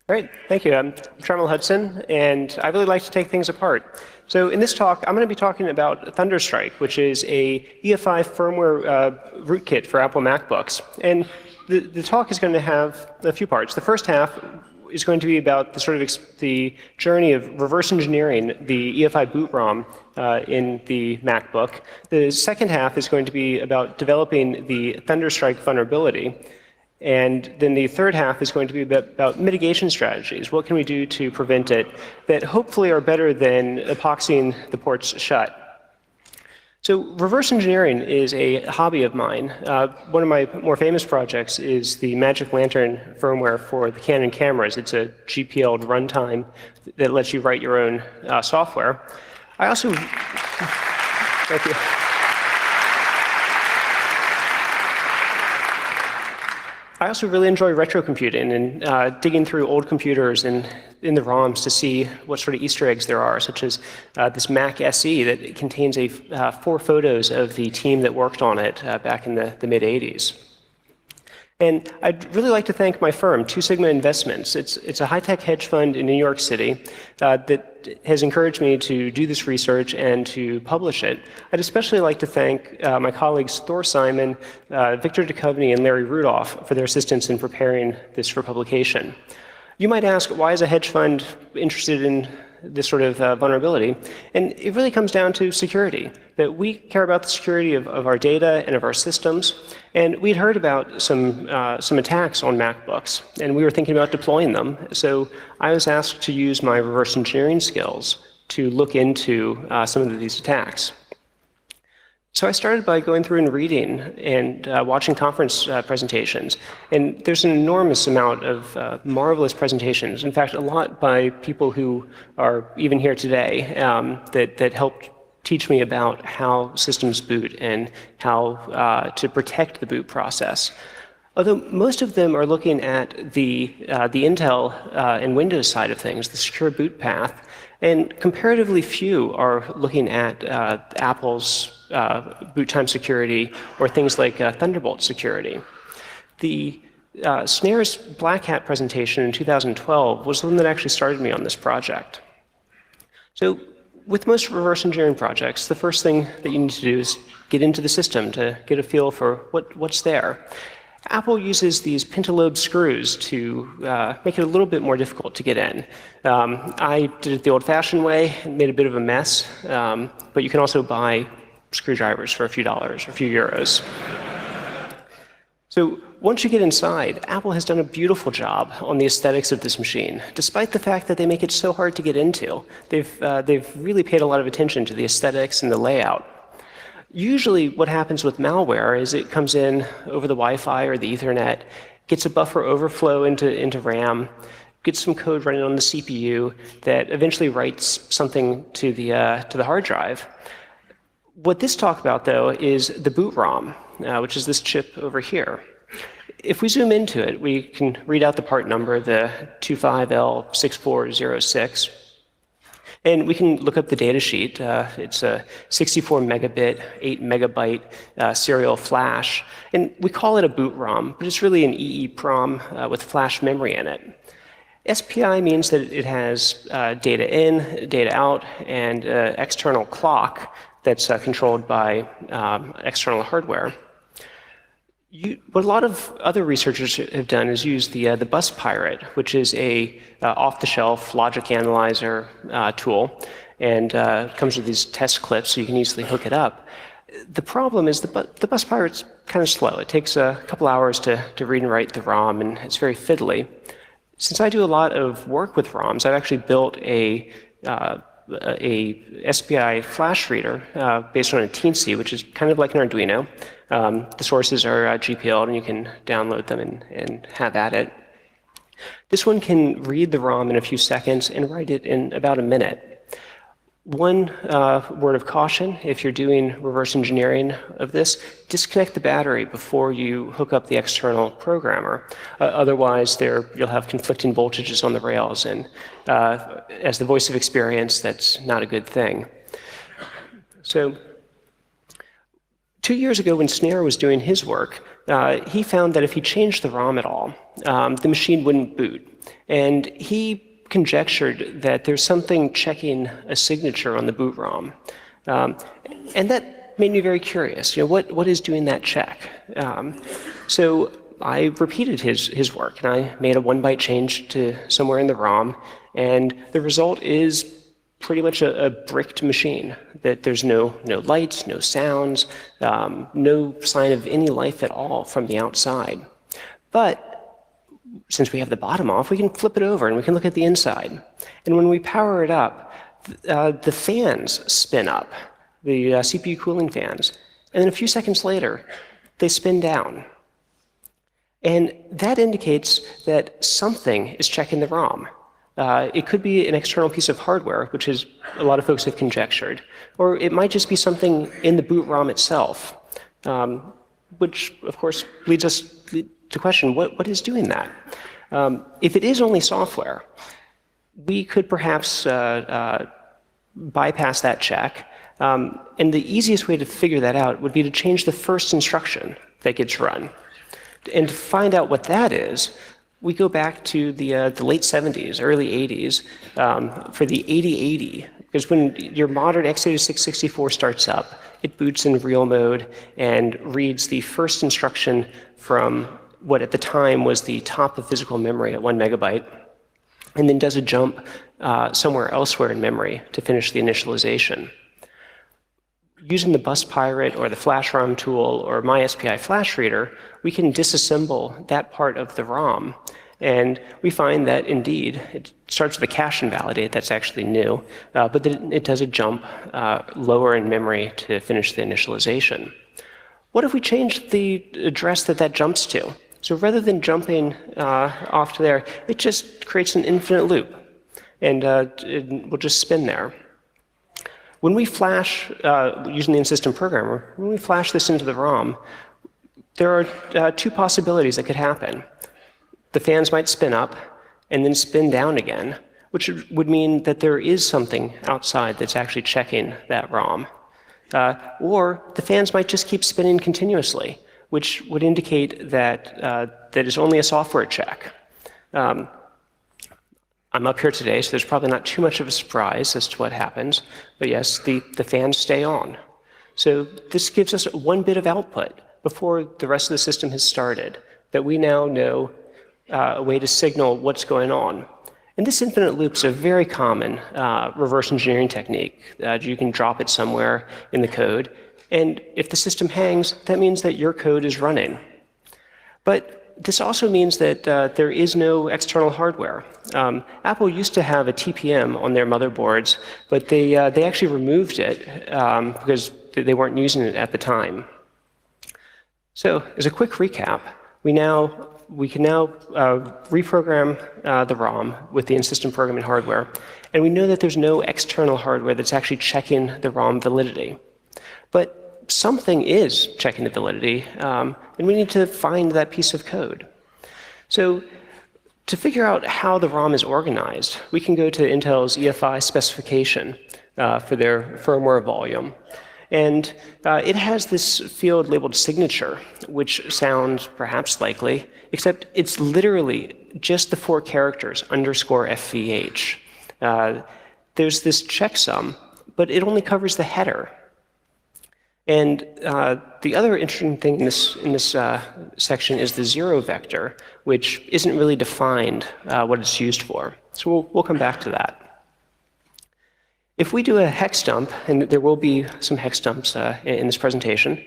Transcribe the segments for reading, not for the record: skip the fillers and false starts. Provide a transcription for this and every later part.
Great, thank you. I'm Tremel Hudson, and I really like to take things apart. So in this talk, I'm going to be talking about Thunderstrike, which is a EFI firmware rootkit for Apple MacBooks. And the talk is going to have a few parts. The first half is going to be about the journey of reverse engineering the EFI boot ROM in the MacBook. The second half is going to be about developing the Thunderstrike vulnerability. And then the third half is going to be about mitigation strategies. What can we do to prevent it that hopefully are better than epoxying the ports shut? So reverse engineering is a hobby of mine. One of my more famous projects is the Magic Lantern firmware for the Canon cameras. It's a GPL runtime that lets you write your own software. I also... Thank you. I also really enjoy retro computing and digging through old computers and in the ROMs to see what sort of Easter eggs there are, such as this Mac SE that contains 4 photos of the team that worked on it back in the mid-'80s. And I'd really like to thank my firm, Two Sigma Investments. It's a high-tech hedge fund in New York City that has encouraged me to do this research and to publish it. I'd especially like to thank my colleagues Thor Simon, Victor Duchovny, and Larry Rudolph for their assistance in preparing this for publication. You might ask, why is a hedge fund interested in this sort of vulnerability? And it really comes down to security, that we care about the security of our data and of our systems. And we'd heard about some attacks on MacBooks, and we were thinking about deploying them. So I was asked to use my reverse engineering skills to look into some of these attacks. So I started by going through and reading and watching conference presentations. And there's an enormous amount of marvelous presentations, in fact, a lot by people who are even here today that helped teach me about how systems boot and how to protect the boot process. Although most of them are looking at the Intel and Windows side of things, the secure boot path, and comparatively few are looking at Apple's boot time security or things like Thunderbolt security. The Snare's Black Hat presentation in 2012 was the one that actually started me on this project. So with most reverse engineering projects, the first thing that you need to do is get into the system to get a feel for what's there. Apple uses these pentalobe screws to make it a little bit more difficult to get in. I did it the old-fashioned way and made a bit of a mess, but you can also buy screwdrivers for a few dollars or a few euros. So once you get inside, Apple has done a beautiful job on the aesthetics of this machine, despite the fact that they make it so hard to get into. They've really paid a lot of attention to the aesthetics and the layout. Usually what happens with malware is it comes in over the Wi-Fi or the Ethernet, gets a buffer overflow into RAM, gets some code running on the CPU that eventually writes something to the hard drive. What this talks about, though, is the boot ROM, which is this chip over here. If we zoom into it, we can read out the part number, the 25L6406. And we can look up the data sheet. It's a 64 megabit, 8 megabyte serial flash. And we call it a boot ROM, but it's really an EEPROM with flash memory in it. SPI means that it has data in, data out, and external clock that's controlled by external hardware. What a lot of other researchers have done is use the Bus Pirate, which is a off-the-shelf logic analyzer tool, and comes with these test clips so you can easily hook it up. The problem is the Bus Pirate's kind of slow. It takes a couple hours to read and write the ROM, and it's very fiddly. Since I do a lot of work with ROMs, I've actually built a SPI flash reader based on a Teensy, which is kind of like an Arduino. The sources are GPL'd, and you can download them and have at it. This one can read the ROM in a few seconds and write it in about a minute. One word of caution, if you're doing reverse engineering of this, disconnect the battery before you hook up the external programmer. Otherwise, you'll have conflicting voltages on the rails, and as the voice of experience, that's not a good thing. So 2 years ago, when Snare was doing his work, he found that if he changed the ROM at all, the machine wouldn't boot. and he conjectured that there's something checking a signature on the boot ROM. And that made me very curious. What is doing that check? So I repeated his work, and I made a 1-byte change to somewhere in the ROM, and the result is pretty much a bricked machine, that there's no lights, no sounds, no sign of any life at all from the outside. But since we have the bottom off, we can flip it over and we can look at the inside. And when we power it up, the fans spin up, the CPU cooling fans, and then a few seconds later, they spin down. And that indicates that something is checking the ROM. It could be an external piece of hardware, which is a lot of folks have conjectured, or it might just be something in the boot ROM itself, which of course leads us to question, what is doing that? If it is only software, we could perhaps bypass that check, and the easiest way to figure that out would be to change the first instruction that gets run. And to find out what that is, we go back to the late 70s, early 80s, for the 8080, because when your modern x86 64 starts up, it boots in real mode and reads the first instruction from what at the time was the top of physical memory at 1 megabyte, and then does a jump somewhere elsewhere in memory to finish the initialization. Using the bus pirate or the flash ROM tool or MySPI flash reader, we can disassemble that part of the ROM, and we find that indeed it starts with a cache invalidate. That's actually new, but then it does a jump lower in memory to finish the initialization. What if we change the address that jumps to? So rather than jumping off to there, it just creates an infinite loop, and it will just spin there. When we flash, using the in-system programmer, when we flash this into the ROM, there are two possibilities that could happen. The fans might spin up and then spin down again, which would mean that there is something outside that's actually checking that ROM. Or the fans might just keep spinning continuously, which would indicate that that is only a software check. I'm up here today, so there's probably not too much of a surprise as to what happens. But yes, the fans stay on. So this gives us one bit of output before the rest of the system has started, that we now know a way to signal what's going on. And this infinite loop is a very common reverse engineering technique. You can drop it somewhere in the code, and if the system hangs, that means that your code is running. But this also means that there is no external hardware. Apple used to have a TPM on their motherboards, but they actually removed it because they weren't using it at the time. So as a quick recap, we can now reprogram the ROM with the in-system programming hardware, and we know that there's no external hardware that's actually checking the ROM validity. But something is checking the validity, and we need to find that piece of code. So to figure out how the ROM is organized, we can go to Intel's EFI specification for their firmware volume. And it has this field labeled signature, which sounds perhaps likely, except it's literally just the 4 characters _FVH. There's this checksum, but it only covers the header. And the other interesting thing in this section is the 0 vector, which isn't really defined what it's used for. So we'll come back to that. If we do a hex dump, and there will be some hex dumps in this presentation,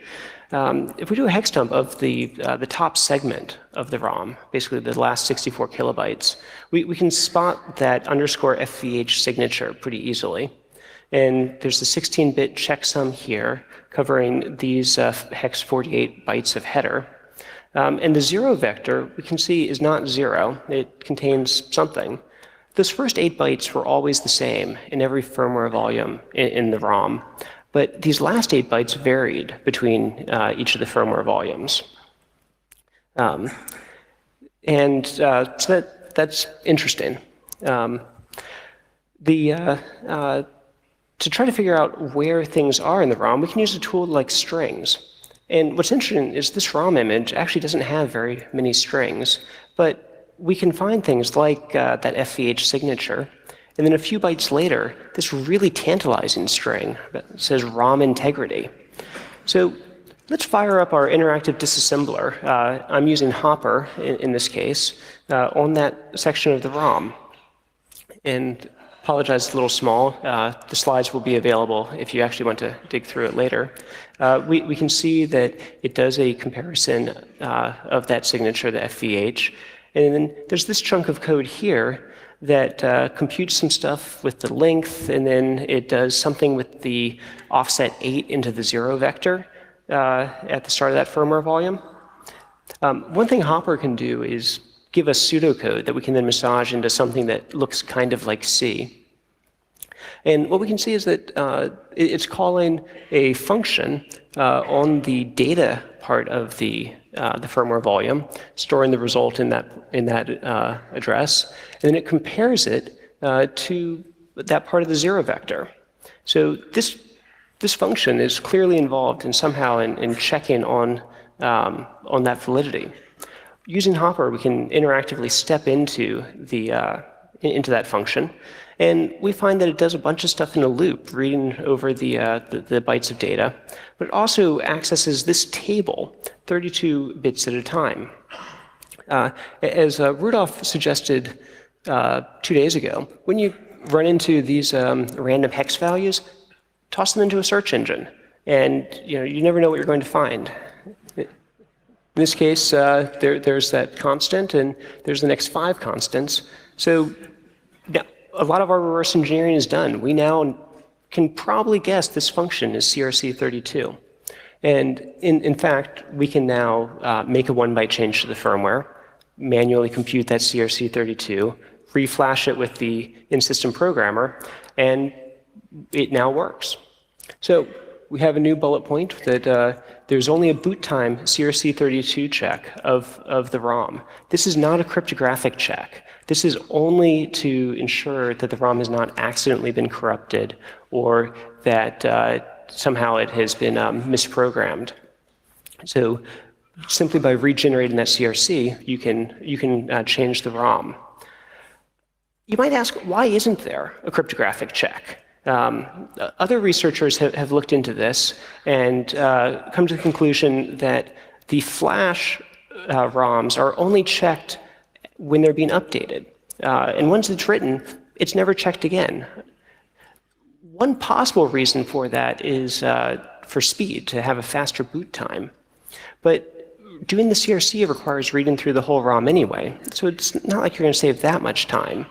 if we do a hex dump of the top segment of the ROM, basically the last 64 kilobytes, we can spot that _FVH signature pretty easily. And there's the 16-bit checksum here covering these hex 48 bytes of header. And the 0 vector, we can see, is not 0. It contains something. Those first 8 bytes were always the same in every firmware volume in the ROM. But these last 8 bytes varied between each of the firmware volumes. So that's interesting. To try to figure out where things are in the ROM, we can use a tool like strings. And what's interesting is this ROM image actually doesn't have very many strings, but we can find things like that FVH signature, and then a few bytes later, this really tantalizing string that says ROM integrity. So let's fire up our interactive disassembler. I'm using Hopper in this case on that section of the ROM. And apologize, it's a little small. The slides will be available if you actually want to dig through it later. We can see that it does a comparison of that signature, the FVH. And then there's this chunk of code here that computes some stuff with the length, and then it does something with the offset 8 into the 0 vector at the start of that firmware volume. One thing Hopper can do is give us pseudocode that we can then massage into something that looks kind of like C. And what we can see is that it's calling a function on the data part of the firmware volume, storing the result in that address, and then it compares it to that part of the 0 vector. So this function is clearly involved in somehow in checking on that validity. Using Hopper, we can interactively step into that function, and we find that it does a bunch of stuff in a loop, reading over the bytes of data, but it also accesses this table 32 bits at a time. As Rudolph suggested 2 days ago, when you run into these random hex values, toss them into a search engine, and you never know what you're going to find. In this case, there's that constant, and there's the next 5 constants. So now, a lot of our reverse engineering is done. We now can probably guess this function is CRC32. And in fact, we can now make a 1-byte change to the firmware, manually compute that CRC32, reflash it with the in-system programmer, and it now works. So we have a new bullet point that there's only a boot time CRC32 check of the ROM. This is not a cryptographic check. This is only to ensure that the ROM has not accidentally been corrupted or that somehow it has been misprogrammed. So simply by regenerating that CRC, you can change the ROM. You might ask, why isn't there a cryptographic check? Other researchers have looked into this and come to the conclusion that the flash ROMs are only checked when they're being updated. And once it's written, it's never checked again. One possible reason for that is for speed, to have a faster boot time. But doing the CRC requires reading through the whole ROM anyway, so it's not like you're going to save that much time.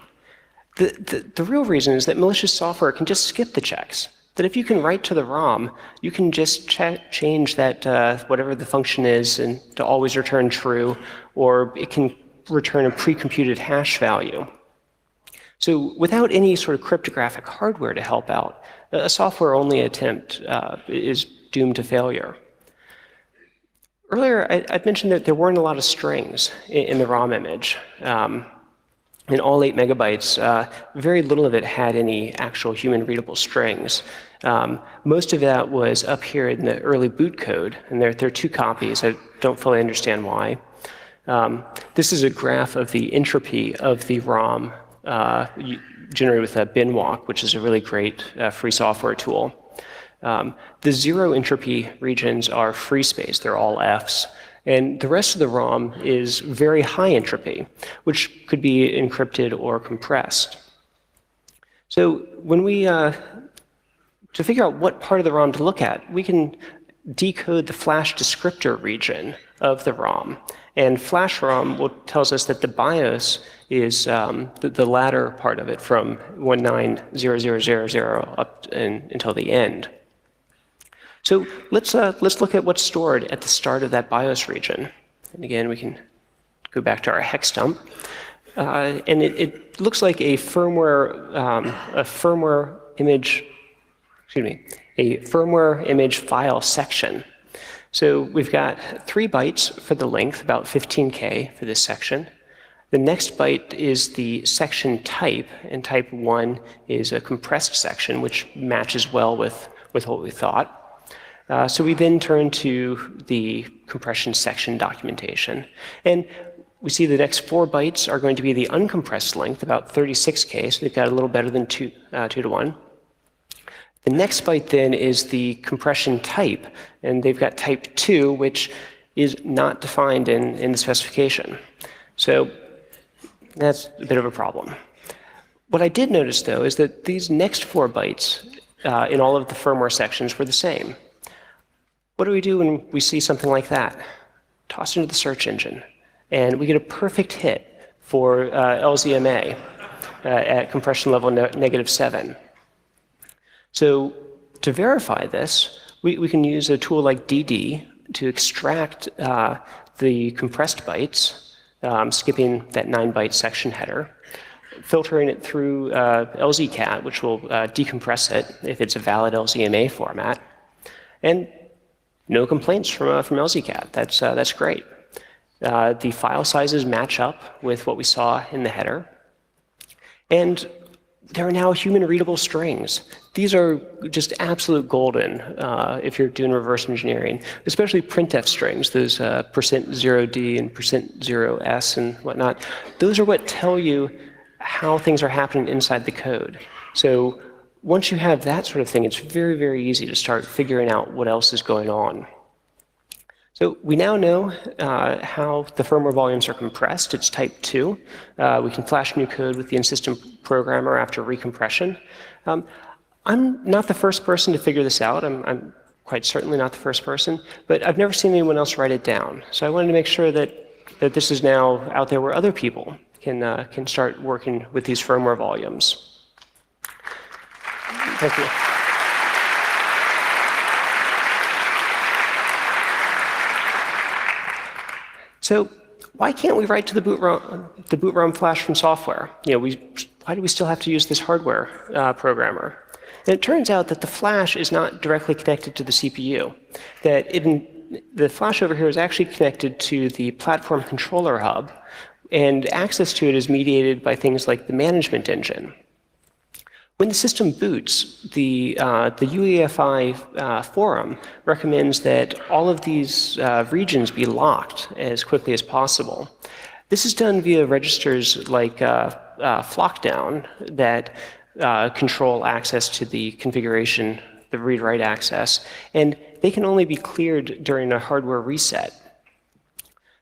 The real reason is that malicious software can just skip the checks. That if you can write to the ROM, you can just change that whatever the function is and to always return true, or it can return a pre-computed hash value. So without any sort of cryptographic hardware to help out, a software-only attempt is doomed to failure. Earlier, I'd mentioned that there weren't a lot of strings in the ROM image. In all 8 megabytes, very little of it had any actual human-readable strings. Most of that was up here in the early boot code, and there are 2 copies. I don't fully understand why. This is a graph of the entropy of the ROM generated with a binwalk, which is a really great free software tool. The 0 entropy regions are free space. They're all Fs. And the rest of the ROM is very high entropy, which could be encrypted or compressed. So when to figure out what part of the ROM to look at, we can decode the flash descriptor region of the ROM. And flash ROM tells us that the BIOS is the latter part of it from 190000 up until the end. So let's look at what's stored at the start of that BIOS region. And again, we can go back to our hex dump. And it looks like a firmware image file section. So we've got 3 bytes for the length, about 15K for this section. The next byte is the section type, and type 1 is a compressed section, which matches well with what we thought. So we then turn to the compression section documentation. And we see the next 4 bytes are going to be the uncompressed length, about 36K, so they've got a little better than 2 to 1. The next byte then is the compression type, and they've got type 2, which is not defined in the specification. So that's a bit of a problem. What I did notice, though, is that these next 4 bytes in all of the firmware sections were the same. What do we do when we see something like that? Toss it into the search engine, and we get a perfect hit for LZMA at compression level -7. So to verify this, we can use a tool like DD to extract the compressed bytes, skipping that 9-byte section header, filtering it through LZCat, which will decompress it if it's a valid LZMA format, and no complaints from LZCat. That's great. The file sizes match up with what we saw in the header, and there are now human-readable strings. These are just absolute golden if you're doing reverse engineering, especially printf strings, those %0d and %0s and whatnot. Those are what tell you how things are happening inside the code. So once you have that sort of thing, it's very, very easy to start figuring out what else is going on. So we now know how the firmware volumes are compressed. It's type 2. We can flash new code with the in-system programmer after recompression. I'm not the first person to figure this out. I'm quite certainly not the first person, but I've never seen anyone else write it down. So I wanted to make sure that this is now out there where other people can start working with these firmware volumes. Thank you. So why can't we write to the boot ROM flash from software? Why do we still have to use this hardware programmer? And it turns out that the flash is not directly connected to the CPU. That the flash over here is actually connected to the platform controller hub, and access to it is mediated by things like the management engine. When the system boots, the UEFI forum recommends that all of these regions be locked as quickly as possible. This is done via registers like flockdown that control access to the configuration, the read-write access, and they can only be cleared during a hardware reset.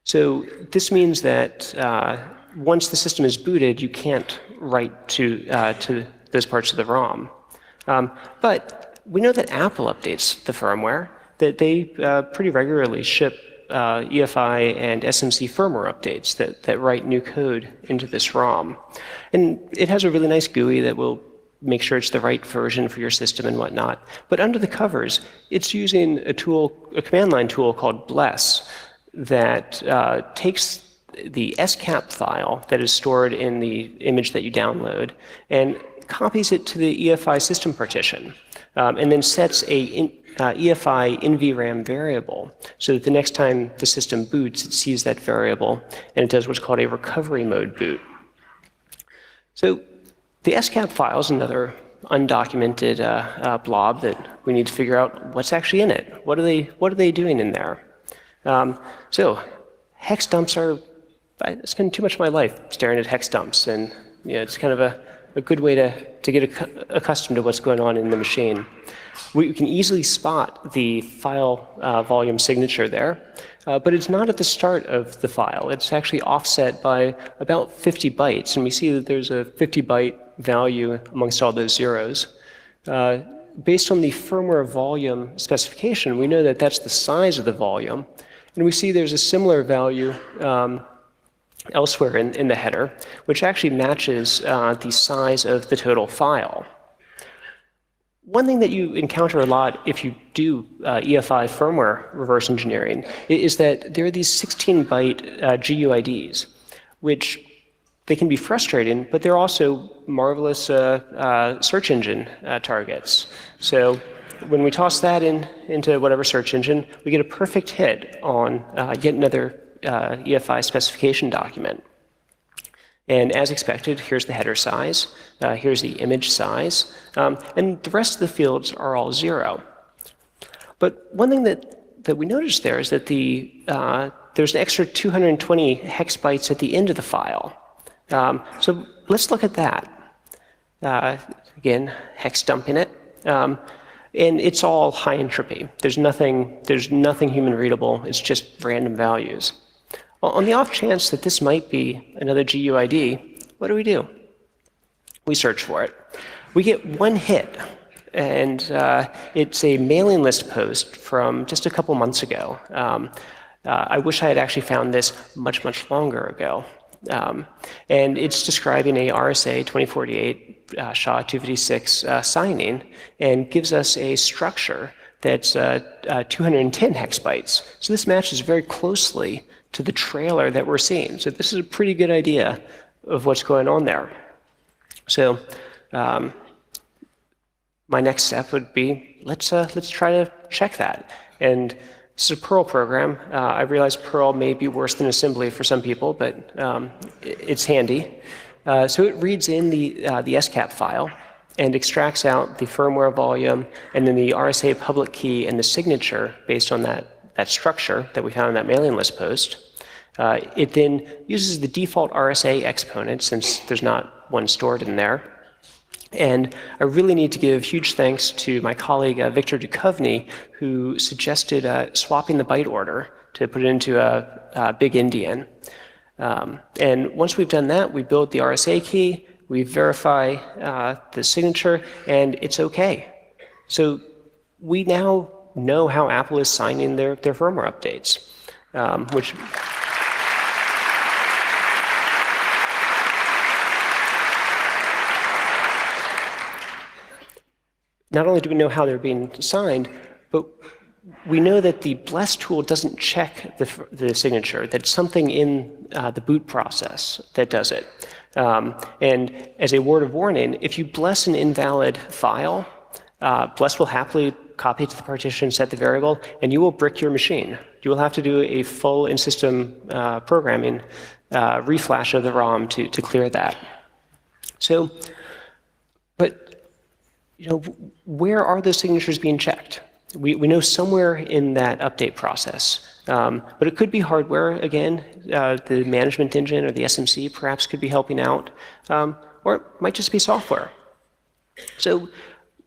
So this means that once the system is booted, you can't write to those parts of the ROM. But we know that Apple updates the firmware, that they pretty regularly ship EFI and SMC firmware updates that write new code into this ROM. And it has a really nice GUI that will make sure it's the right version for your system and whatnot. But under the covers, it's using a command line tool called bless that takes the SCAP file that is stored in the image that you download and copies it to the EFI system partition, and then sets a EFI NVRAM variable so that the next time the system boots, it sees that variable, and it does what's called a recovery mode boot. So the SCAP file is another undocumented blob that we need to figure out what's actually in it. What are they doing in there? So hex dumps I spend too much of my life staring at hex dumps, and it's kind of a good way to get accustomed to what's going on in the machine. We can easily spot the file volume signature there, but it's not at the start of the file. It's actually offset by about 50 bytes, and we see that there's a 50-byte value amongst all those zeros. Based on the firmware volume specification, we know that that's the size of the volume, and we see there's a similar value elsewhere in the header, which actually matches the size of the total file. One thing that you encounter a lot if you do EFI firmware reverse engineering is that there are these 16-byte GUIDs, which they can be frustrating, but they're also marvelous search engine targets. So when we toss that into whatever search engine, we get a perfect hit on yet another EFI specification document. And as expected, here's the header size, here's the image size, and the rest of the fields are all 0. But one thing that that we noticed there is that there's an extra 220 hex bytes at the end of the file. So let's look at that. Again, hex dumping it. And it's all high entropy. There's nothing human readable. It's just random values. Well, on the off chance that this might be another GUID, what do? We search for it. We get one hit, and it's a mailing list post from just a couple months ago. I wish I had actually found this much, much longer ago. And it's describing a RSA 2048 SHA-256 signing and gives us a structure that's 210 hex bytes. So this matches very closely to the trailer that we're seeing. So this is a pretty good idea of what's going on there. So my next step would be let's try to check that. And this is a Perl program. I realize Perl may be worse than assembly for some people, but it's handy. So it reads in the SCAP file and extracts out the firmware volume and then the RSA public key and the signature based on that structure that we found in that mailing list post. It then uses the default RSA exponent since there's not one stored in there. And I really need to give huge thanks to my colleague Victor Duchovny, who suggested swapping the byte order to put it into a big endian. And once we've done that, we build the RSA key, we verify the signature, and it's OK. So we now know how Apple is signing their firmware updates, which not only do we know how they're being signed, but we know that the bless tool doesn't check the signature, that it's something in the boot process that does it. And as a word of warning, if you bless an invalid file, bless will happily copy it to the partition, set the variable, and you will brick your machine. You will have to do a full in-system programming reflash of the ROM to clear that. So, but where are those signatures being checked? We know somewhere in that update process, but it could be hardware again. The management engine or the SMC perhaps could be helping out, or it might just be software. So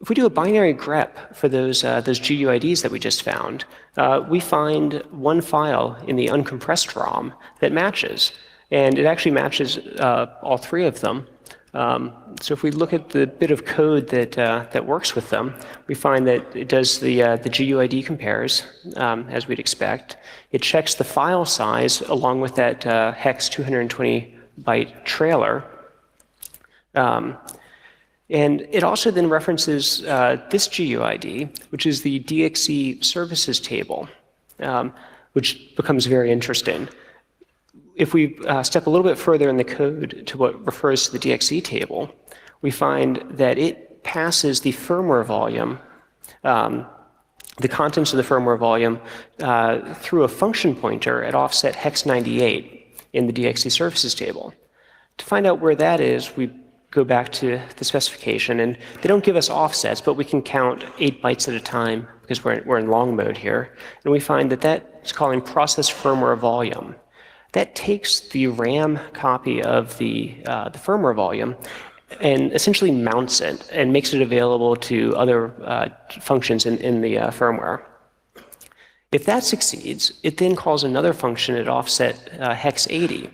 if we do a binary grep for those GUIDs that we just found, we find one file in the uncompressed ROM that matches, and it actually matches all three of them. So if we look at the bit of code that works with them, we find that it does the GUID compares, as we'd expect. It checks the file size along with that hex 220 byte trailer. And it also then references this GUID, which is the DXE services table, which becomes very interesting. If we step a little bit further in the code to what refers to the DXE table, we find that it passes the firmware volume, the contents of the firmware volume, through a function pointer at offset hex 98 in the DXE services table. To find out where that is, we go back to the specification, and they don't give us offsets, but we can count 8 bytes at a time because we're in long mode here, and we find that that's calling process firmware volume. That takes the RAM copy of the firmware volume and essentially mounts it and makes it available to other functions in the firmware. If that succeeds, it then calls another function at offset hex 80.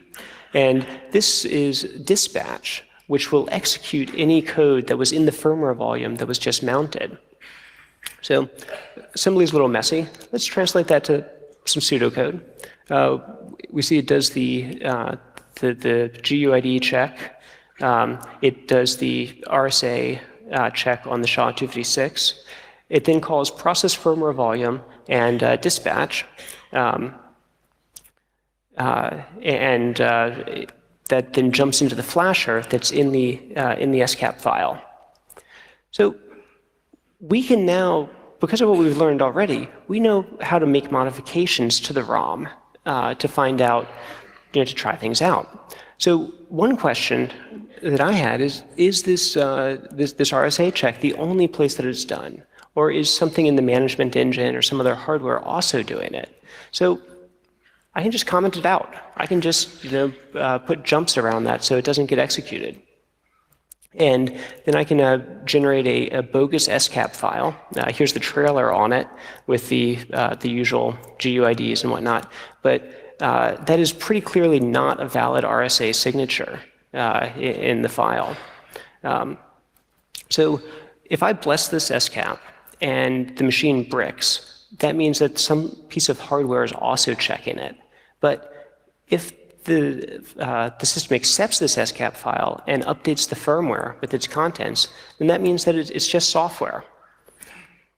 And this is dispatch, which will execute any code that was in the firmware volume that was just mounted. So assembly is a little messy. Let's translate that to some pseudocode. We see it does the GUID check. It does the RSA check on the SHA-256. It then calls process firmware volume and dispatch, that then jumps into the flasher that's in the SCAP file. So we can now, because of what we've learned already, we know how to make modifications to the ROM to find out, to try things out. So one question that I had is this RSA check the only place that it's done? Or is something in the management engine or some other hardware also doing it? So I can just comment it out. I can just put jumps around that so it doesn't get executed. And then I can generate a bogus SCAP file. Here's the trailer on it with the usual GUIDs and whatnot. But that is pretty clearly not a valid RSA signature in the file. So if I bless this SCAP and the machine bricks, that means that some piece of hardware is also checking it. But if the system accepts this SCAP file and updates the firmware with its contents, then that means that it's just software.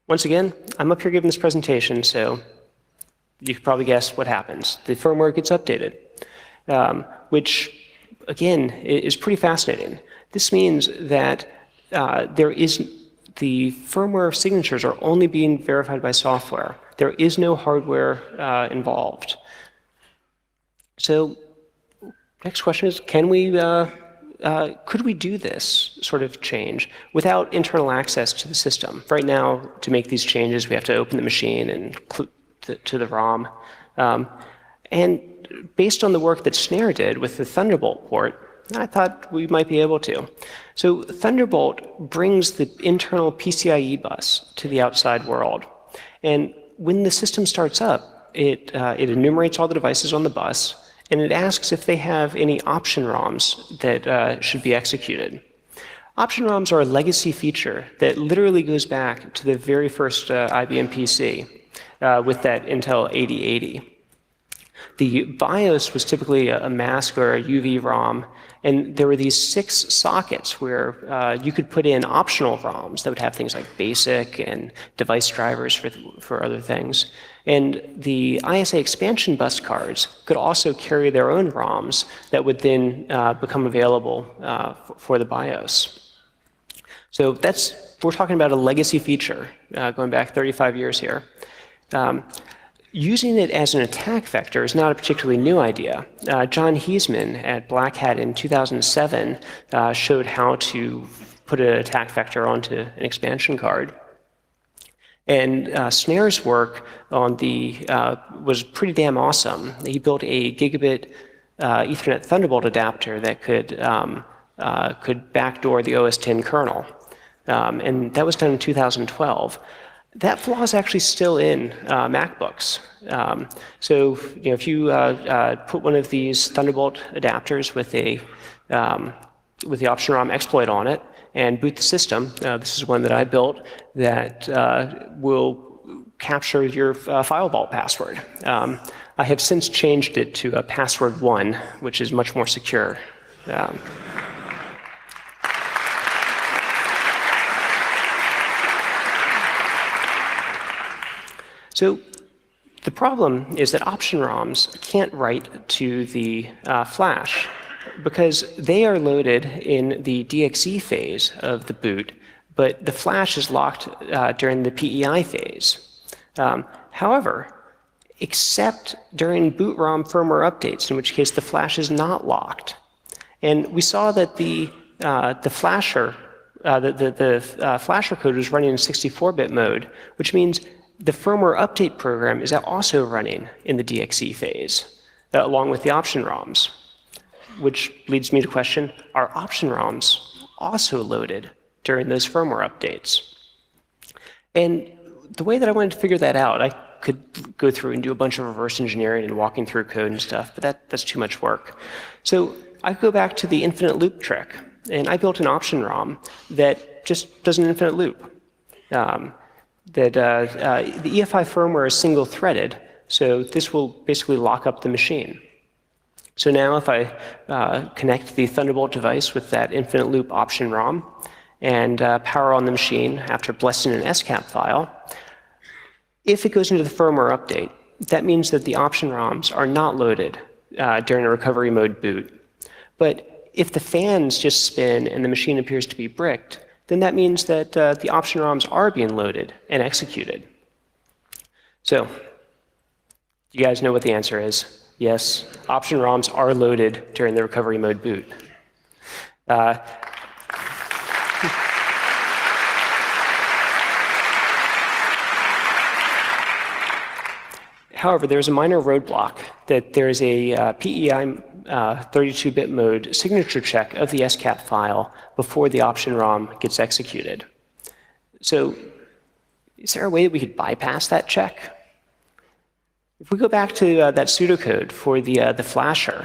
Once again, I'm up here giving this presentation, so you can probably guess what happens. The firmware gets updated, which, again, is pretty fascinating. This means that the firmware signatures are only being verified by software. There is no hardware involved. So next question is, could we do this sort of change without internal access to the system? Right now, to make these changes, we have to open the machine and click to the ROM. And based on the work that Snare did with the Thunderbolt port, I thought we might be able to. So Thunderbolt brings the internal PCIe bus to the outside world. And when the system starts up, it enumerates all the devices on the bus, and it asks if they have any option ROMs that should be executed. Option ROMs are a legacy feature that literally goes back to the very first IBM PC with that Intel 8080. The BIOS was typically a mask or a UV ROM, and there were these 6 sockets where you could put in optional ROMs that would have things like BASIC and device drivers for other things. And the ISA expansion bus cards could also carry their own ROMs that would then become available for the BIOS. So we're talking about a legacy feature going back 35 years here. Using it as an attack vector is not a particularly new idea. John Heisman at Black Hat in 2007 showed how to put an attack vector onto an expansion card. And Snare's work on was pretty damn awesome. He built a gigabit Ethernet Thunderbolt adapter that could backdoor the OS X kernel. And that was done in 2012. That flaw is actually still in MacBooks. So if you put one of these Thunderbolt adapters with the option ROM exploit on it and boot the system, this is one that I built that will capture your file vault password. I have since changed it to a password 1, which is much more secure. So the problem is that option ROMs can't write to the flash because they are loaded in the DXE phase of the boot, but the flash is locked during the PEI phase. However, except during boot ROM firmware updates, in which case the flash is not locked. And we saw that the flasher code was running in 64-bit mode, which means the firmware update program is also running in the DXE phase, along with the option ROMs, which leads me to question, are option ROMs also loaded during those firmware updates? And the way that I wanted to figure that out, I could go through and do a bunch of reverse engineering and walking through code and stuff, but that's too much work. So I go back to the infinite loop trick, and I built an option ROM that just does an infinite loop. The EFI firmware is single-threaded, so this will basically lock up the machine. So now if I connect the Thunderbolt device with that infinite loop option ROM and power on the machine after blessing an SCAP file, if it goes into the firmware update, that means that the option ROMs are not loaded during a recovery mode boot. But if the fans just spin and the machine appears to be bricked, then that means that the option ROMs are being loaded and executed. So, you guys know what the answer is. Yes, option ROMs are loaded during the recovery mode boot. However, there's a minor roadblock that there's a PEI 32-bit mode signature check of the SCAP file before the option ROM gets executed. So is there a way that we could bypass that check? If we go back to that pseudocode for the flasher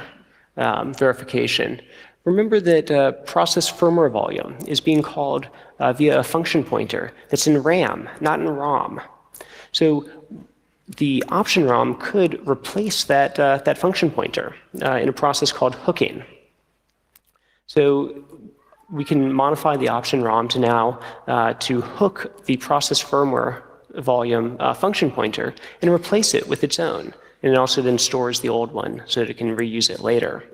verification, remember that process firmware volume is being called via a function pointer that's in RAM, not in ROM. So the option ROM could replace that function pointer in a process called hooking. So we can modify the option ROM to now to hook the process firmware volume function pointer and replace it with its own. And it also then stores the old one so that it can reuse it later.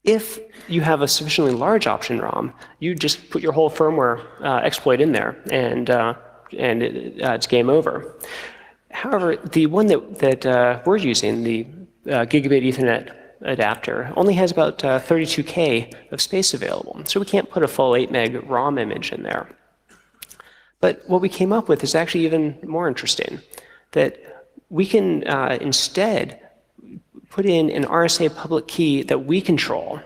If you have a sufficiently large option ROM, you just put your whole firmware exploit in there, and it's game over. However, the one that we're using, the gigabit Ethernet adapter, only has about 32K of space available. So we can't put a full 8 meg ROM image in there. But what we came up with is actually even more interesting, that we can instead put in an RSA public key that we control,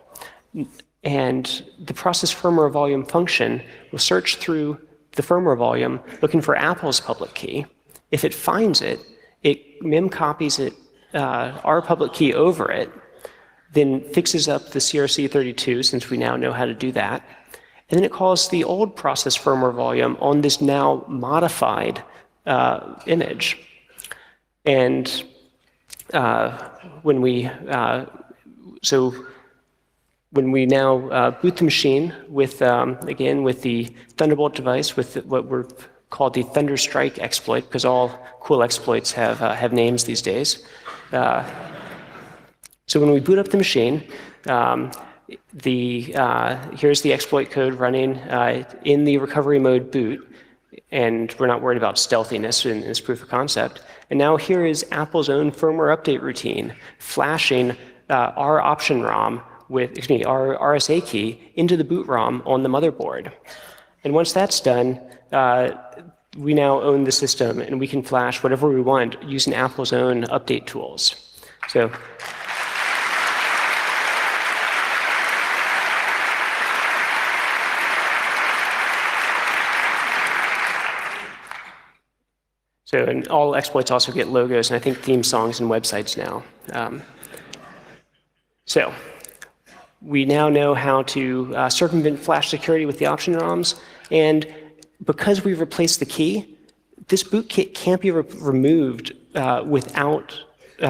and the process firmware volume function will search through the firmware volume looking for Apple's public key. If it finds it, it mem copies it, our public key over it, then fixes up the CRC32, since we now know how to do that, and then it calls the old process firmware volume on this now modified image. And when we now boot the machine with, again, with the Thunderbolt device, with what we're called the Thunderstrike exploit, because all cool exploits have names these days. So when we boot up the machine, here's the exploit code running in the recovery mode boot, and we're not worried about stealthiness in this proof of concept. And now here is Apple's own firmware update routine flashing our option ROM with, our RSA key into the boot ROM on the motherboard. And once that's done, we now own the system, and we can flash whatever we want using Apple's own update tools. And all exploits also get logos, and I think theme songs and websites now. So we now know how to circumvent flash security with the option ROMs, and because we've replaced the key, this bootkit can't be removed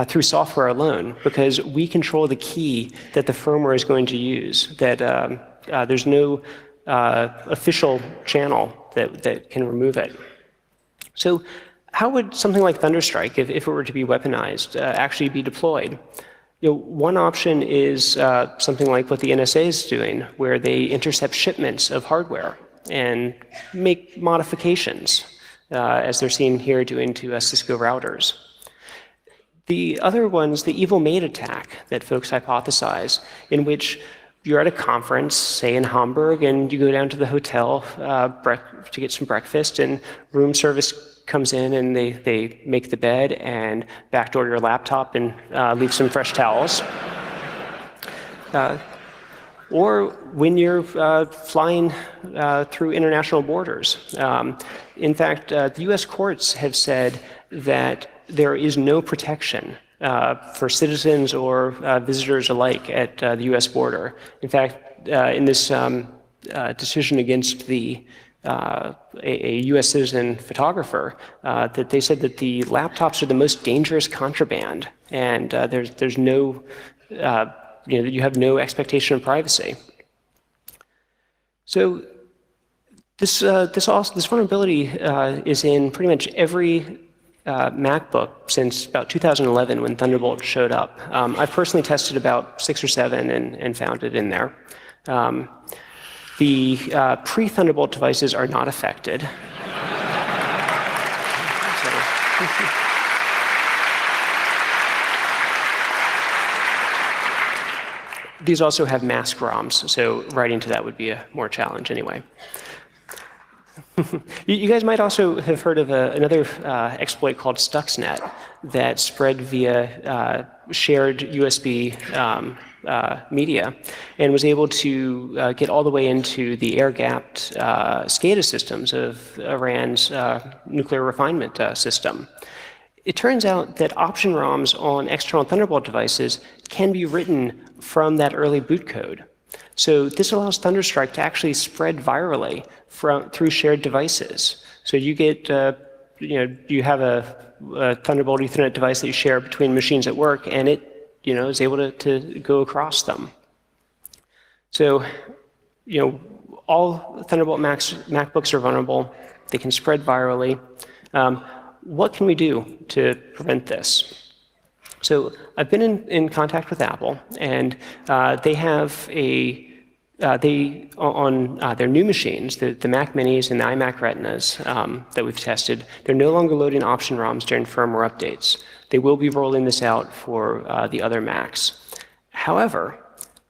through software alone, because we control the key that the firmware is going to use. There's no official channel that can remove it. So how would something like Thunderstrike, if it were to be weaponized, actually be deployed? One option is something like what the NSA is doing, where they intercept shipments of hardware and make modifications, as they're seen here doing to Cisco routers. The other one's the evil maid attack that folks hypothesize, in which you're at a conference, say in Hamburg, and you go down to the hotel to get some breakfast, and room service comes in and they make the bed and backdoor your laptop and leave some fresh towels. Or when you're flying through international borders. In fact, the US courts have said that there is no protection for citizens or visitors alike at the US border. In fact, in this decision against a US citizen photographer, that they said that the laptops are the most dangerous contraband, and there's no, you have no expectation of privacy. So this vulnerability is in pretty much every MacBook since about 2011, when Thunderbolt showed up. I've personally tested about 6 or 7 and found it in there. The pre-Thunderbolt devices are not affected. These also have mask ROMs, so writing to that would be a more challenge anyway. You guys might also have heard of another exploit called Stuxnet that spread via shared USB media and was able to get all the way into the air-gapped SCADA systems of Iran's nuclear refinement system. It turns out that option ROMs on external Thunderbolt devices can be written from that early boot code. So this allows Thunderstrike to actually spread virally through shared devices. So you get, you have a Thunderbolt Ethernet device that you share between machines at work, and it, is able to go across them. So, all Thunderbolt MacBooks are vulnerable. They can spread virally. What can we do to prevent this? So I've been in contact with Apple, and they have on their new machines, the Mac Minis and the iMac Retinas that we've tested, they're no longer loading option ROMs during firmware updates. They will be rolling this out for the other Macs. However,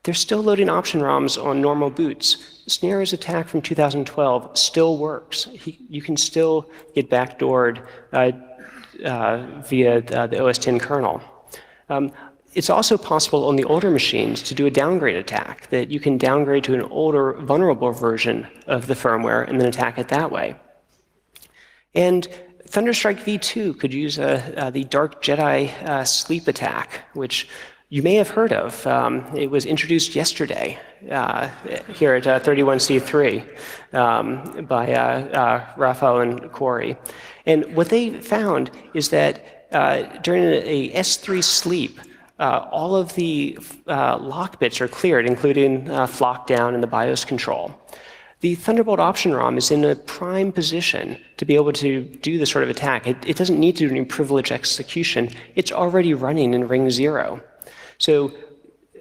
they're still loading option ROMs on normal boots. Snare's attack from 2012 still works. You can still get backdoored via the OS X kernel. It's also possible on the older machines to do a downgrade attack, that you can downgrade to an older, vulnerable version of the firmware and then attack it that way. And Thunderstrike V2 could use the Dark Jedi sleep attack, which you may have heard of. It was introduced yesterday here at 31C3 by Raphael and Corey. And what they found is that during a S3 sleep, all of the lock bits are cleared, including flock down and the BIOS control. The Thunderbolt option ROM is in a prime position to be able to do this sort of attack. It doesn't need to do any privilege execution. It's already running in ring 0. So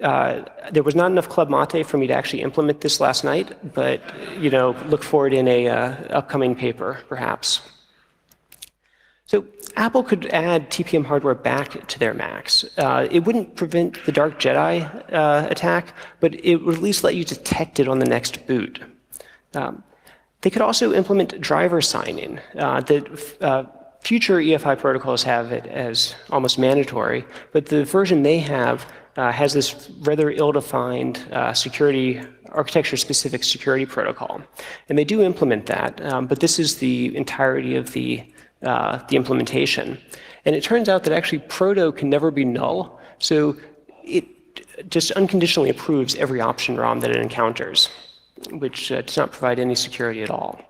there was not enough Club Mate for me to actually implement this last night, but look for it in a upcoming paper, perhaps. So Apple could add TPM hardware back to their Macs. It wouldn't prevent the Dark Jedi attack, but it would at least let you detect it on the next boot. They could also implement driver signing. Future EFI protocols have it as almost mandatory, but the version they have has this rather ill-defined architecture-specific security protocol. And they do implement that, but this is the entirety of the implementation. And it turns out that actually proto can never be null, so it just unconditionally approves every option ROM that it encounters, which does not provide any security at all.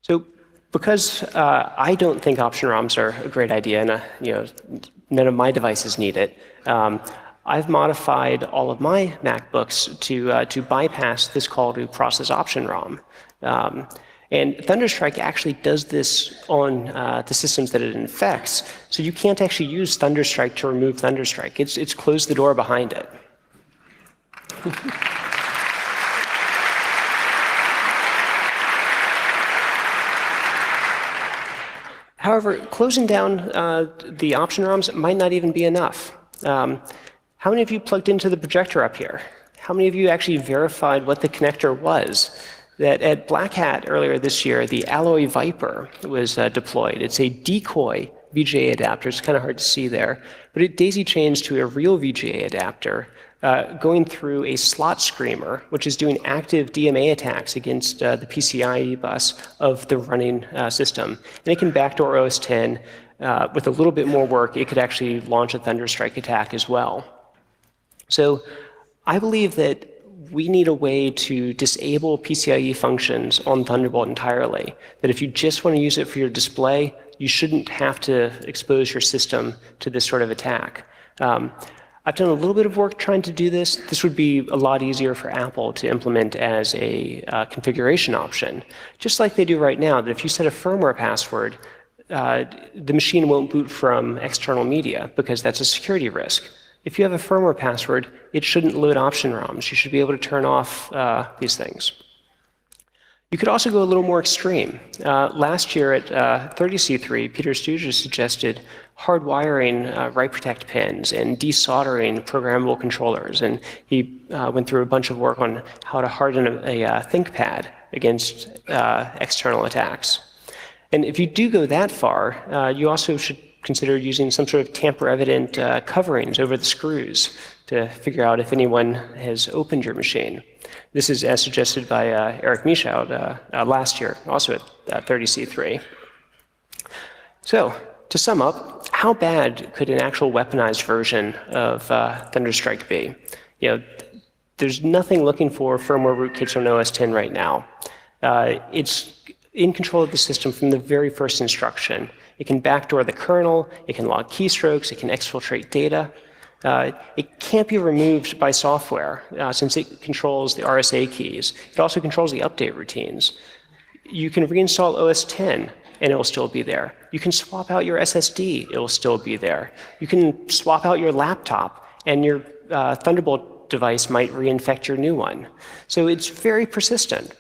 So because I don't think option ROMs are a great idea, and none of my devices need it, I've modified all of my MacBooks to bypass this call to process option ROM. And Thunderstrike actually does this on the systems that it infects, so you can't actually use Thunderstrike to remove Thunderstrike. It's closed the door behind it. However, closing down the option ROMs might not even be enough. How many of you plugged into the projector up here? How many of you actually verified what the connector was? That at Black Hat earlier this year, the Alloy Viper was deployed. It's a decoy VGA adapter. It's kind of hard to see there. But it daisy chains to a real VGA adapter, going through a slot screamer, which is doing active DMA attacks against the PCIe bus of the running system. And it can backdoor OS X. With a little bit more work, it could actually launch a Thunderstrike attack as well. So I believe that we need a way to disable PCIe functions on Thunderbolt entirely. That if you just want to use it for your display, you shouldn't have to expose your system to this sort of attack. I've done a little bit of work trying to do this. This would be a lot easier for Apple to implement as a configuration option. Just like they do right now, that if you set a firmware password, the machine won't boot from external media because that's a security risk. If you have a firmware password, it shouldn't load option ROMs. You should be able to turn off these things. You could also go a little more extreme. Last year at 30C3, Peter Stooges suggested hardwiring write protect pins and desoldering programmable controllers. And he went through a bunch of work on how to harden a ThinkPad against external attacks. And if you do go that far, you also should consider using some sort of tamper-evident coverings over the screws to figure out if anyone has opened your machine. This is as suggested by Eric Michaud last year, also at 30C3. So, to sum up, how bad could an actual weaponized version of Thunderstrike be? There's nothing looking for firmware rootkits on OS X right now. It's in control of the system from the very first instruction. It can backdoor the kernel, it can log keystrokes, it can exfiltrate data. It can't be removed by software since it controls the RSA keys. It also controls the update routines. You can reinstall OS X and it will still be there. You can swap out your SSD, it will still be there. You can swap out your laptop and your Thunderbolt device might reinfect your new one. So it's very persistent.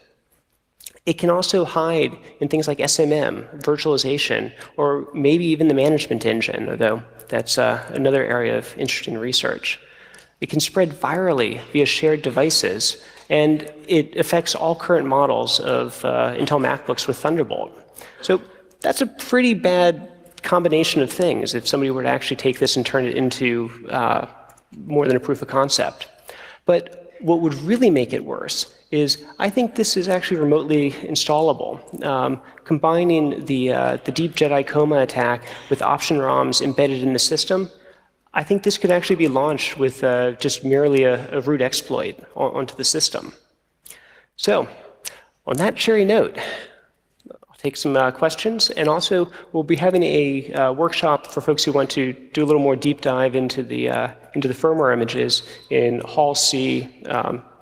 It can also hide in things like SMM, virtualization, or maybe even the management engine, although that's another area of interesting research. It can spread virally via shared devices, and it affects all current models of Intel MacBooks with Thunderbolt. So that's a pretty bad combination of things if somebody were to actually take this and turn it into more than a proof of concept. But what would really make it worse is I think this is actually remotely installable. Combining the Deep Jedi Coma attack with option ROMs embedded in the system, I think this could actually be launched with just merely a root exploit onto the system. So, on that cheery note, I'll take some questions, and also we'll be having a workshop for folks who want to do a little more deep dive into the firmware images in Hall C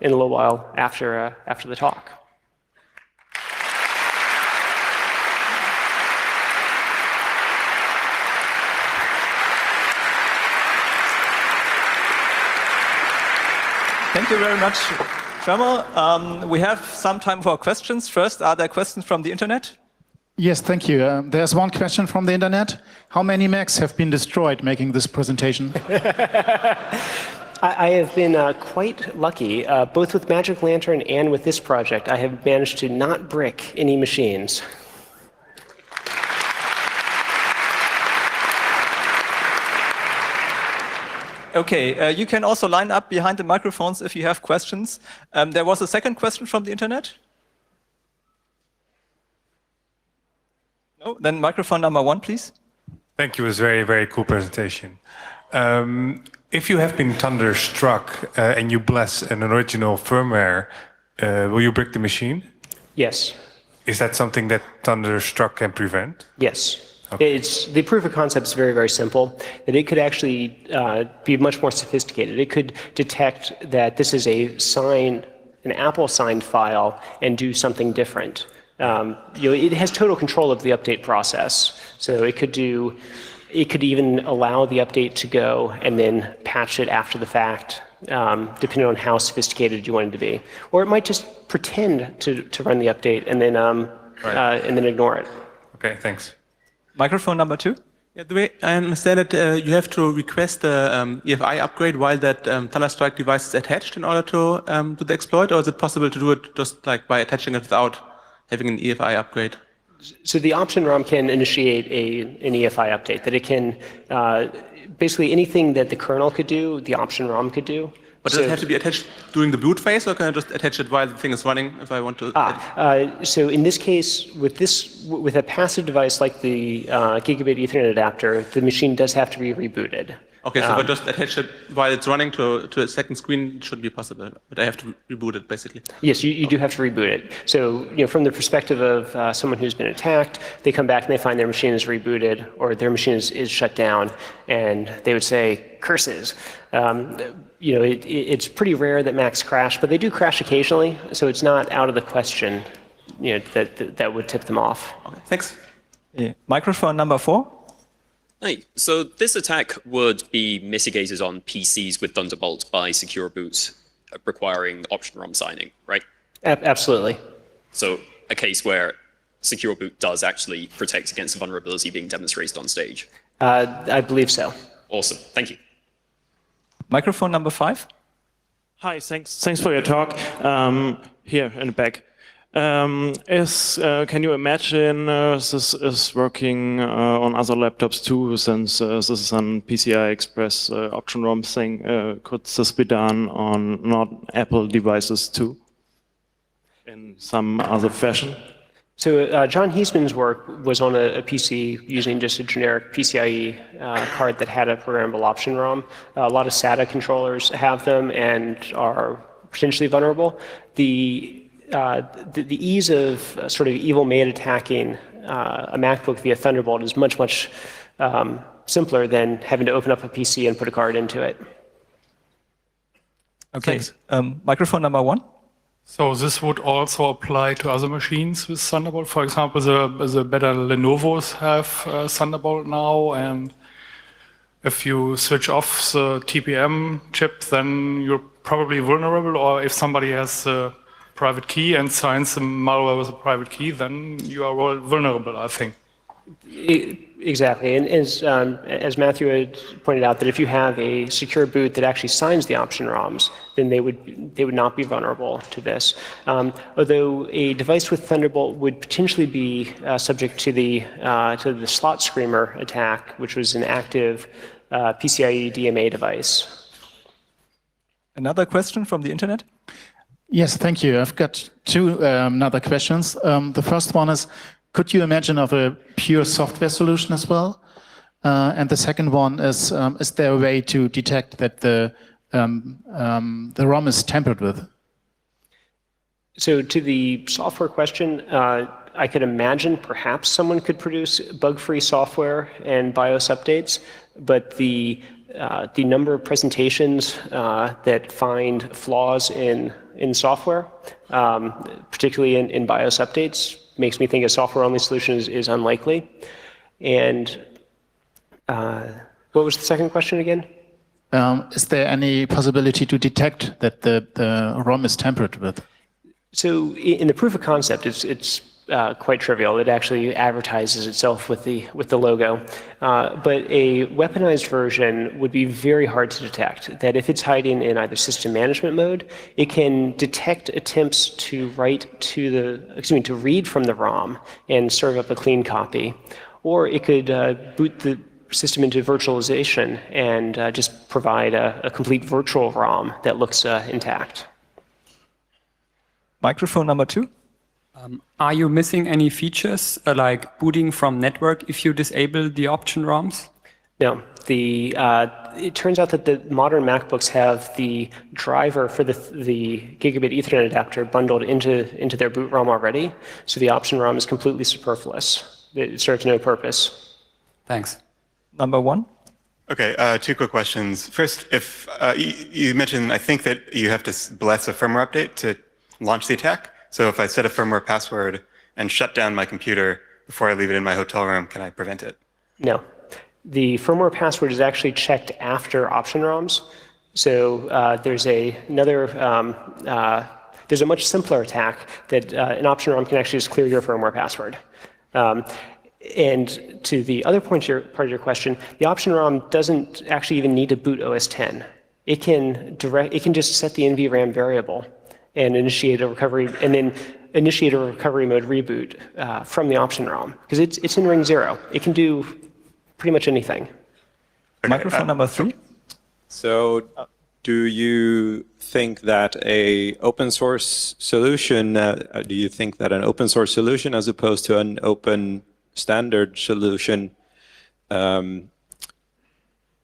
in a little while after the talk. Thank you very much, Trevor. We have some time for questions. First, are there questions from the internet? Yes, thank you. There's one question from the internet. How many Macs have been destroyed making this presentation? I have been quite lucky, both with Magic Lantern and with this project. I have managed to not brick any machines. Okay, you can also line up behind the microphones if you have questions. There was a second question from the internet? No? Then microphone number 1, please. Thank you. It was a very, very cool presentation. If you have been thunderstruck and you bless an original firmware, will you brick the machine? Yes. Is that something that Thunderstruck can prevent? Yes. Okay. The proof of concept is very, very simple, that it could actually be much more sophisticated. It could detect that this is an Apple signed file and do something different. It has total control of the update process. So it could even allow the update to go and then patch it after the fact, depending on how sophisticated you want it to be. Or it might just pretend to run the update and then ignore it. Okay, thanks. Microphone number 2. Yeah, the way I understand it, you have to request the EFI upgrade while that Thunderstrike device is attached in order to do the exploit, or is it possible to do it just like by attaching it without having an EFI upgrade? So the option ROM can initiate an EFI update, that it can basically anything that the kernel could do, the option ROM could do. But does it have to be attached during the boot phase, or can I just attach it while the thing is running if I want to? So in this case, with a passive device like the gigabit Ethernet adapter, the machine does have to be rebooted. Okay, so if I just attach it while it's running to a second screen, it should be possible, but I have to reboot it basically. Yes, you do have to reboot it. So from the perspective of someone who's been attacked, they come back and they find their machine is rebooted or their machine is shut down, and they would say, curses. It's pretty rare that Macs crash, but they do crash occasionally, so it's not out of the question that would tip them off. Okay, thanks. Yeah. Microphone number 4. Hi. So this attack would be mitigated on PCs with Thunderbolt by secure boot requiring option ROM signing, right? Absolutely. So a case where secure boot does actually protect against a vulnerability being demonstrated on stage. I believe so. Awesome. Thank you. Microphone number 5. Hi, thanks for your talk. Here in the back. Can you imagine this is working on other laptops too, since this is an PCI Express option ROM thing? Could this be done on not Apple devices too, in some other fashion? So John Heisman's work was on a PC using just a generic PCIe card that had a programmable option ROM. A lot of SATA controllers have them and are potentially vulnerable. The ease of sort of evil maid attacking a MacBook via Thunderbolt is much simpler than having to open up a PC and put a card into it. Okay, microphone number 1. So this would also apply to other machines with Thunderbolt. For example, the better Lenovo's have Thunderbolt now, and if you switch off the TPM chip, then you're probably vulnerable. Or if somebody has a private key and signs the malware with a private key, then you are vulnerable, I think. Exactly, and as Matthew had pointed out, that if you have a secure boot that actually signs the option ROMs, then they would not be vulnerable to this. Although a device with Thunderbolt would potentially be subject to the slot screamer attack, which was an active PCIe DMA device. Another question from the internet? Yes, thank you. I've got two other questions. The first one is, could you imagine of a pure software solution as well? And the second one is there a way to detect that the ROM is tampered with? So to the software question, I could imagine perhaps someone could produce bug-free software and BIOS updates, but the number of presentations that find flaws in software, particularly in BIOS updates, makes me think a software-only solution is unlikely. And what was the second question again? Is there any possibility to detect that the ROM is tampered with? So in the proof of concept, it's quite trivial. It actually advertises itself with the logo. But a weaponized version would be very hard to detect. That if it's hiding in either system management mode, it can detect attempts to read from the ROM and serve up a clean copy, or it could boot the system into virtualization and just provide a complete virtual ROM that looks intact. Microphone number 2. Are you missing any features like booting from network if you disable the option ROMs? No. It turns out that the modern MacBooks have the driver for the gigabit Ethernet adapter bundled into their boot ROM already, so the option ROM is completely superfluous. It serves no purpose. Thanks. Number 1. Okay, 2 quick questions. First, if you mentioned, I think that you have to bless a firmware update to launch the attack. So if I set a firmware password and shut down my computer before I leave it in my hotel room, can I prevent it? No. The firmware password is actually checked after option ROMs. So there's a much simpler attack that an option ROM can actually just clear your firmware password. And to the other part of your question, the option ROM doesn't actually even need to boot OS X. It can just set the NVRAM variable and initiate a recovery mode reboot from the option ROM, because it's in ring 0. It can do pretty much anything. Microphone number 3. So, do you think that an open source solution as opposed to an open standard solution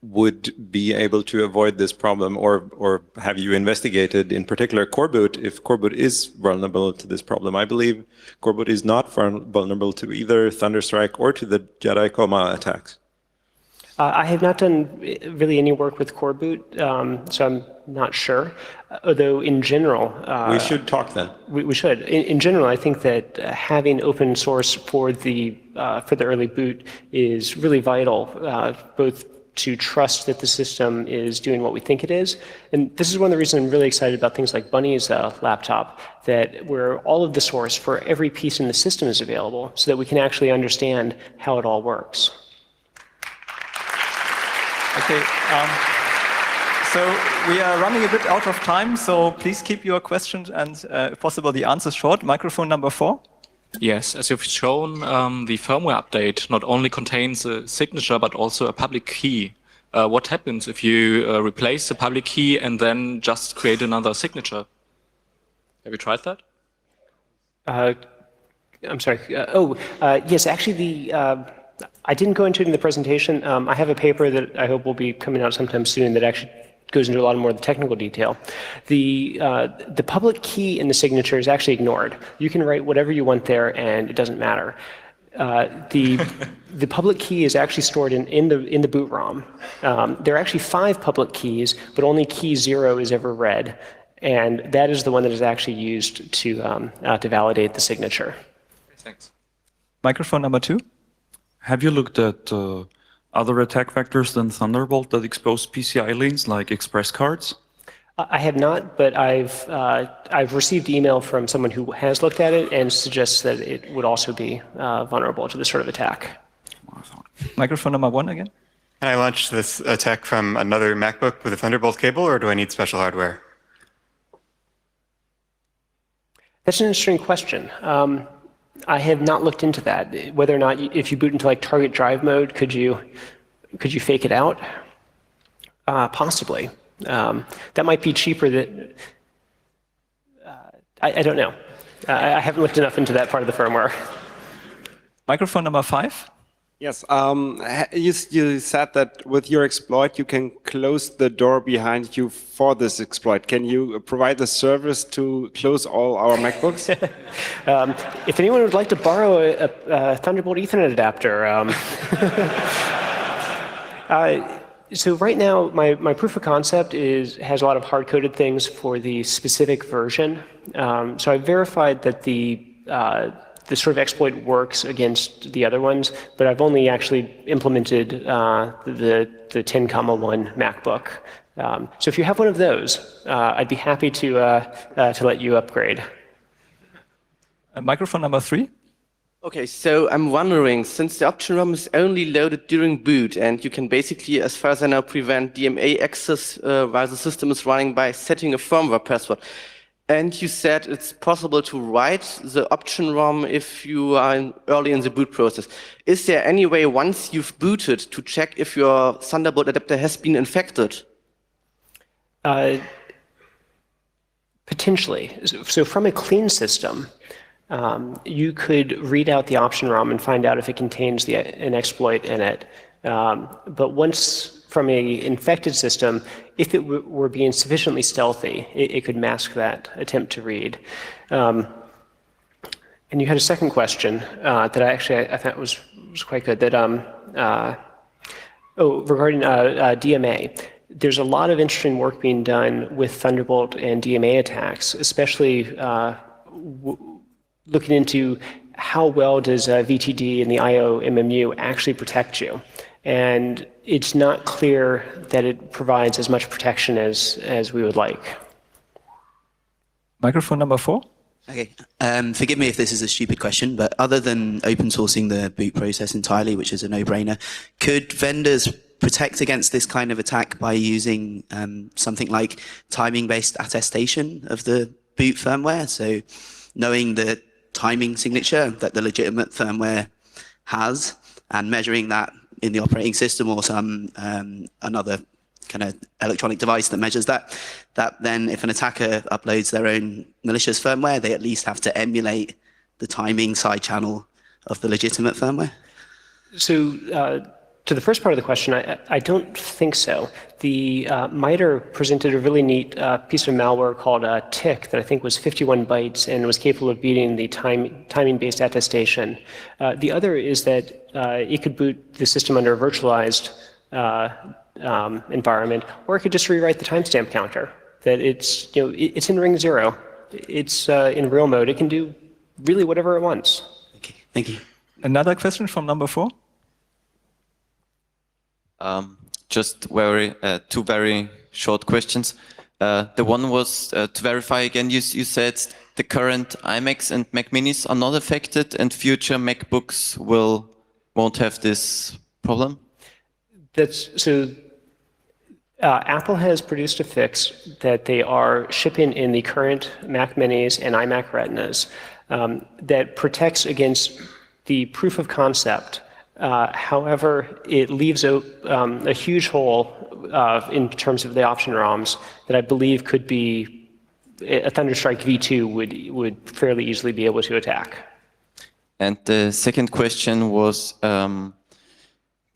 would be able to avoid this problem, or have you investigated, in particular, coreboot, if coreboot is vulnerable to this problem? I believe coreboot is not vulnerable to either Thunderstrike or to the Jedi Coma attacks. I have not done really any work with coreboot, so I'm not sure. Although in general, we should talk then. We should. In general, I think that having open source for the early boot is really vital, both to trust that the system is doing what we think it is. And this is one of the reasons I'm really excited about things like Bunny's laptop, where all of the source for every piece in the system is available so that we can actually understand how it all works. Okay. So we are running a bit out of time, so please keep your questions and, if possible, the answers short. Microphone number 4. Yes, as you've shown, the firmware update not only contains a signature, but also a public key. What happens if you replace the public key and then just create another signature? Have you tried that? I'm sorry. Yes, actually, I didn't go into it in the presentation. I have a paper that I hope will be coming out sometime soon that actually goes into a lot more of the technical detail. The public key in the signature is actually ignored. You can write whatever you want there, and it doesn't matter. The public key is actually stored in the boot ROM. There are actually 5 public keys, but only key 0 is ever read, and that is the one that is actually used to validate the signature. Thanks. Microphone number 2. Have you looked at other attack vectors than Thunderbolt that expose PCI lanes like express cards? I have not, but I've received email from someone who has looked at it and suggests that it would also be vulnerable to this sort of attack. Microphone number 1 again. Can I launch this attack from another MacBook with a Thunderbolt cable, or do I need special hardware? That's an interesting question. I have not looked into that. Whether or not, if you boot into like target drive mode, could you fake it out? Possibly. That might be cheaper than. I don't know. I haven't looked enough into that part of the firmware. Microphone number 5. Yes, you said that with your exploit you can close the door behind you for this exploit. Can you provide a service to close all our MacBooks? If anyone would like to borrow a Thunderbolt Ethernet adapter. So right now, my proof of concept has a lot of hard-coded things for the specific version. So I verified that the sort of exploit works against the other ones, but I've only actually implemented the 10,1 MacBook. So if you have one of those, I'd be happy to let you upgrade. Microphone number 3. Okay, so I'm wondering, since the option ROM is only loaded during boot, and you can basically, as far as I know, prevent DMA access while the system is running by setting a firmware password. And you said it's possible to write the option ROM if you are early in the boot process. Is there any way, once you've booted, to check if your Thunderbolt adapter has been infected? Potentially. So from a clean system, you could read out the option ROM and find out if it contains an exploit in it. But once from an infected system, if it were being sufficiently stealthy, it could mask that attempt to read. And you had a second question that I thought was quite good. That regarding DMA. There's a lot of interesting work being done with Thunderbolt and DMA attacks, especially looking into how well does VTD and the IO MMU actually protect you. And it's not clear that it provides as much protection as we would like. Microphone number 4. Okay, forgive me if this is a stupid question, but other than open sourcing the boot process entirely, which is a no-brainer, could vendors protect against this kind of attack by using something like timing-based attestation of the boot firmware? So knowing the timing signature that the legitimate firmware has and measuring that in the operating system or some another kind of electronic device that measures that then if an attacker uploads their own malicious firmware, they at least have to emulate the timing side channel of the legitimate firmware? So to the first part of the question, I don't think so. The MITRE presented a really neat piece of malware called Tick that I think was 51 bytes and was capable of beating the timing-based attestation. The other is that it could boot the system under a virtualized environment, or it could just rewrite the timestamp counter. That it's in ring 0. It's in real mode. It can do really whatever it wants. Okay, thank you. Another question from number 4. Just two very short questions. The one was to verify again, you said the current iMacs and Mac Minis are not affected and future MacBooks won't have this problem? That's so. Apple has produced a fix that they are shipping in the current Mac Minis and iMac Retinas that protects against the proof of concept. However, it leaves a huge hole in terms of the option ROMs that I believe could be a Thunderstrike V2 would fairly easily be able to attack. And the second question was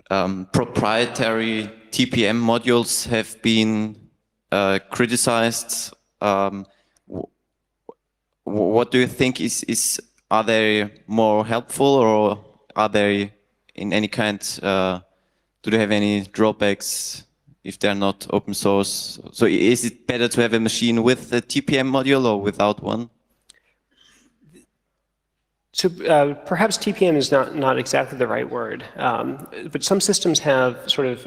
proprietary TPM modules have been criticized. What do you think are they more helpful, or are they in any kind, do they have any drawbacks if they're not open source? So is it better to have a machine with a TPM module or without one? So perhaps TPM is not exactly the right word, but some systems have sort of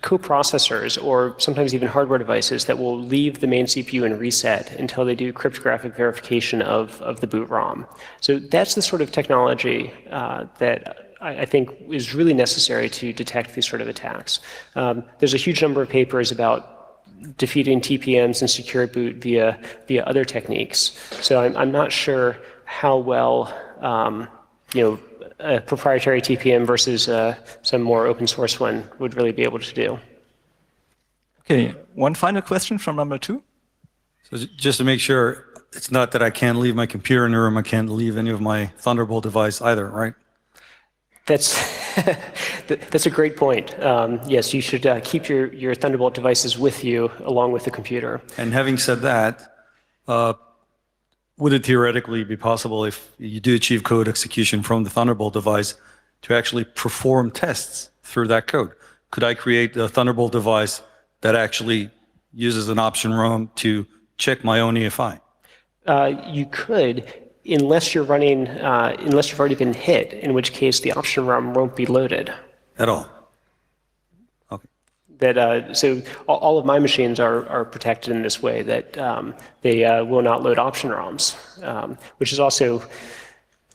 coprocessors or sometimes even hardware devices that will leave the main CPU and reset until they do cryptographic verification of the boot ROM. So that's the sort of technology that I think is really necessary to detect these sort of attacks. There's a huge number of papers about defeating TPMs and secure boot via other techniques. So I'm not sure how well a proprietary TPM versus some more open source one would really be able to do. Okay, one final question from number 2. So just to make sure, it's not that I can't leave my computer in the room, I can't leave any of my Thunderbolt device either, right? That's a great point. Yes, you should keep your Thunderbolt devices with you along with the computer. And having said that, would it theoretically be possible, if you do achieve code execution from the Thunderbolt device, to actually perform tests through that code? Could I create a Thunderbolt device that actually uses an option ROM to check my own EFI? You could, unless you're running, unless you've already been hit, in which case the option ROM won't be loaded. At all? So all of my machines are protected in this way, that they will not load option ROMs, which is also,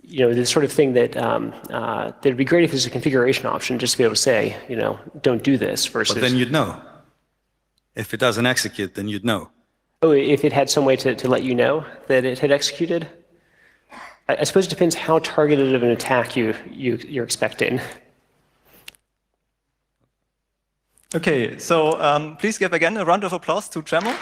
the sort of thing that that'd be great if there's a configuration option, just to be able to say, don't do this versus. But then you'd know. If it doesn't execute, then you'd know. Oh, if it had some way to let you know that it had executed? I suppose it depends how targeted of an attack you're expecting. Okay, so please give again a round of applause to Tremel.